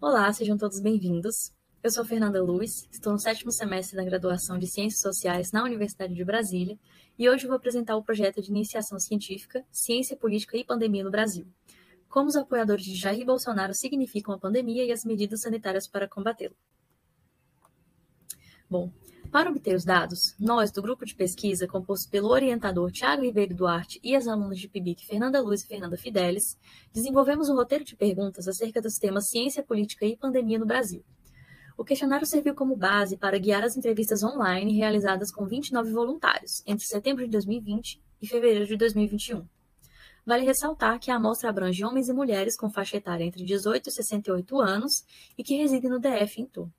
Olá, sejam todos bem-vindos. Eu sou Fernanda Luz, estou no 7º semestre da graduação de Ciências Sociais na Universidade de Brasília e hoje vou apresentar o projeto de iniciação científica, Ciência, Política e Pandemia no Brasil. Como os apoiadores de Jair Bolsonaro significam a pandemia e as medidas sanitárias para combatê-la. Bom, para obter os dados, nós, do grupo de pesquisa, composto pelo orientador Tiago Ribeiro Duarte e as alunas de PIBIC Fernanda Luz e Fernanda Fidelis, desenvolvemos um roteiro de perguntas acerca dos temas ciência, política e pandemia no Brasil. O questionário serviu como base para guiar as entrevistas online realizadas com 29 voluntários, entre setembro de 2020 e fevereiro de 2021. Vale ressaltar que a amostra abrange homens e mulheres com faixa etária entre 18 e 68 anos e que residem no DF em torno.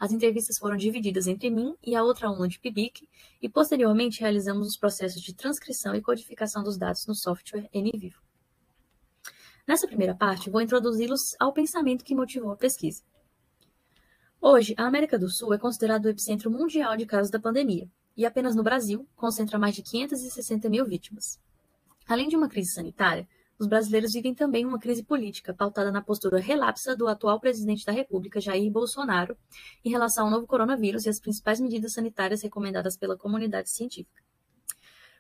As entrevistas foram divididas entre mim e a outra aluna de PIBIC e, posteriormente, realizamos os processos de transcrição e codificação dos dados no software NVivo. Nessa primeira parte, vou introduzi-los ao pensamento que motivou a pesquisa. Hoje, a América do Sul é considerado o epicentro mundial de casos da pandemia, e apenas no Brasil concentra mais de 560 mil vítimas. Além de uma crise sanitária, os brasileiros vivem também uma crise política pautada na postura relapsa do atual presidente da República, Jair Bolsonaro, em relação ao novo coronavírus e as principais medidas sanitárias recomendadas pela comunidade científica.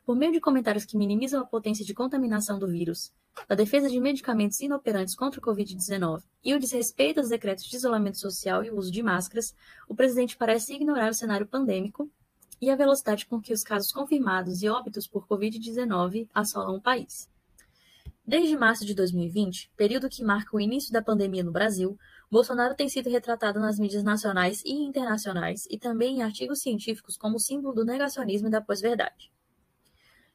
Por meio de comentários que minimizam a potência de contaminação do vírus, a defesa de medicamentos inoperantes contra o Covid-19 e o desrespeito aos decretos de isolamento social e o uso de máscaras, o presidente parece ignorar o cenário pandêmico e a velocidade com que os casos confirmados e óbitos por Covid-19 assolam o país. Desde março de 2020, período que marca o início da pandemia no Brasil, Bolsonaro tem sido retratado nas mídias nacionais e internacionais e também em artigos científicos como símbolo do negacionismo e da pós-verdade.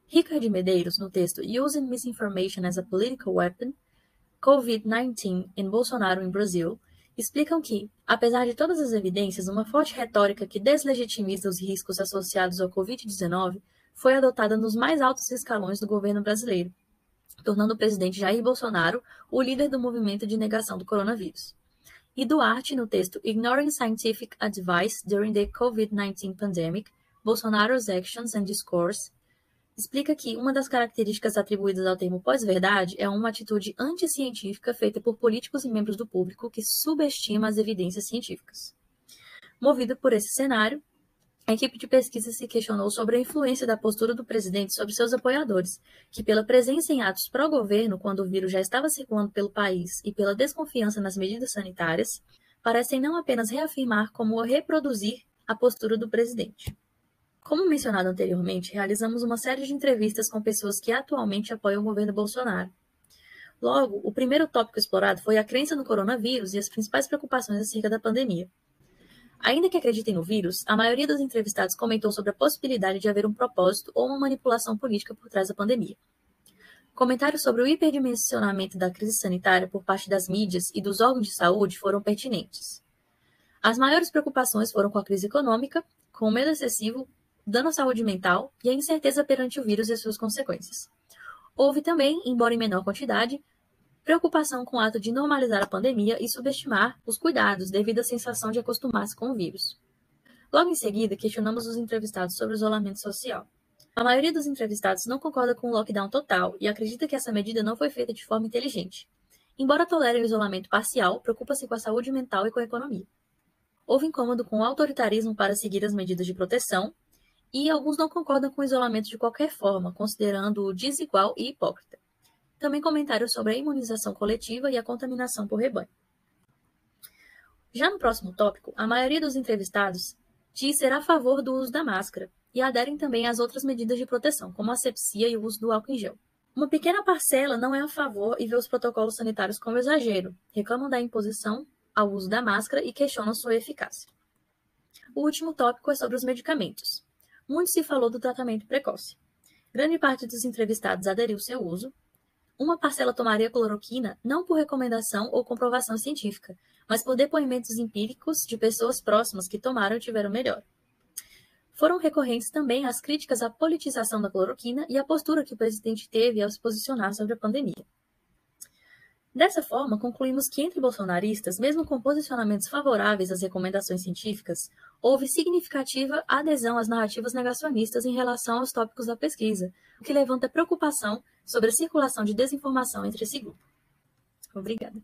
Ricardo Medeiros, no texto Using Misinformation as a Political Weapon, COVID-19 and Bolsonaro in Brazil, explicam que, apesar de todas as evidências, uma forte retórica que deslegitimiza os riscos associados ao Covid-19 foi adotada nos mais altos escalões do governo brasileiro, tornando o presidente Jair Bolsonaro o líder do movimento de negação do coronavírus. E Duarte, no texto Ignoring Scientific Advice During the COVID-19 Pandemic, Bolsonaro's Actions and Discourse, explica que uma das características atribuídas ao termo pós-verdade é uma atitude anticientífica feita por políticos e membros do público que subestima as evidências científicas. Movido por esse cenário, a equipe de pesquisa se questionou sobre a influência da postura do presidente sobre seus apoiadores, que pela presença em atos pró-governo, quando o vírus já estava circulando pelo país, e pela desconfiança nas medidas sanitárias, parecem não apenas reafirmar como reproduzir a postura do presidente. Como mencionado anteriormente, realizamos uma série de entrevistas com pessoas que atualmente apoiam o governo Bolsonaro. Logo, o primeiro tópico explorado foi a crença no coronavírus e as principais preocupações acerca da pandemia. Ainda que acreditem no vírus, a maioria dos entrevistados comentou sobre a possibilidade de haver um propósito ou uma manipulação política por trás da pandemia. Comentários sobre o hiperdimensionamento da crise sanitária por parte das mídias e dos órgãos de saúde foram pertinentes. As maiores preocupações foram com a crise econômica, com o medo excessivo, dano à saúde mental e a incerteza perante o vírus e as suas consequências. Houve também, embora em menor quantidade, preocupação com o ato de normalizar a pandemia e subestimar os cuidados devido à sensação de acostumar-se com o vírus. Logo em seguida, questionamos os entrevistados sobre o isolamento social. A maioria dos entrevistados não concorda com o lockdown total e acredita que essa medida não foi feita de forma inteligente. Embora tolerem o isolamento parcial, preocupa-se com a saúde mental e com a economia. Houve incômodo com o autoritarismo para seguir as medidas de proteção e alguns não concordam com o isolamento de qualquer forma, considerando-o desigual e hipócrita. Também comentários sobre a imunização coletiva e a contaminação por rebanho. Já no próximo tópico, a maioria dos entrevistados diz ser a favor do uso da máscara e aderem também às outras medidas de proteção, como a asepsia e o uso do álcool em gel. Uma pequena parcela não é a favor e vê os protocolos sanitários como exagero, reclamam da imposição ao uso da máscara e questionam sua eficácia. O último tópico é sobre os medicamentos. Muito se falou do tratamento precoce. Grande parte dos entrevistados aderiu ao seu uso. Uma parcela tomaria cloroquina não por recomendação ou comprovação científica, mas por depoimentos empíricos de pessoas próximas que tomaram e tiveram melhor. Foram recorrentes também as críticas à politização da cloroquina e à postura que o presidente teve ao se posicionar sobre a pandemia. Dessa forma, concluímos que entre bolsonaristas, mesmo com posicionamentos favoráveis às recomendações científicas, houve significativa adesão às narrativas negacionistas em relação aos tópicos da pesquisa, o que levanta preocupação sobre a circulação de desinformação entre esse grupo. Obrigada.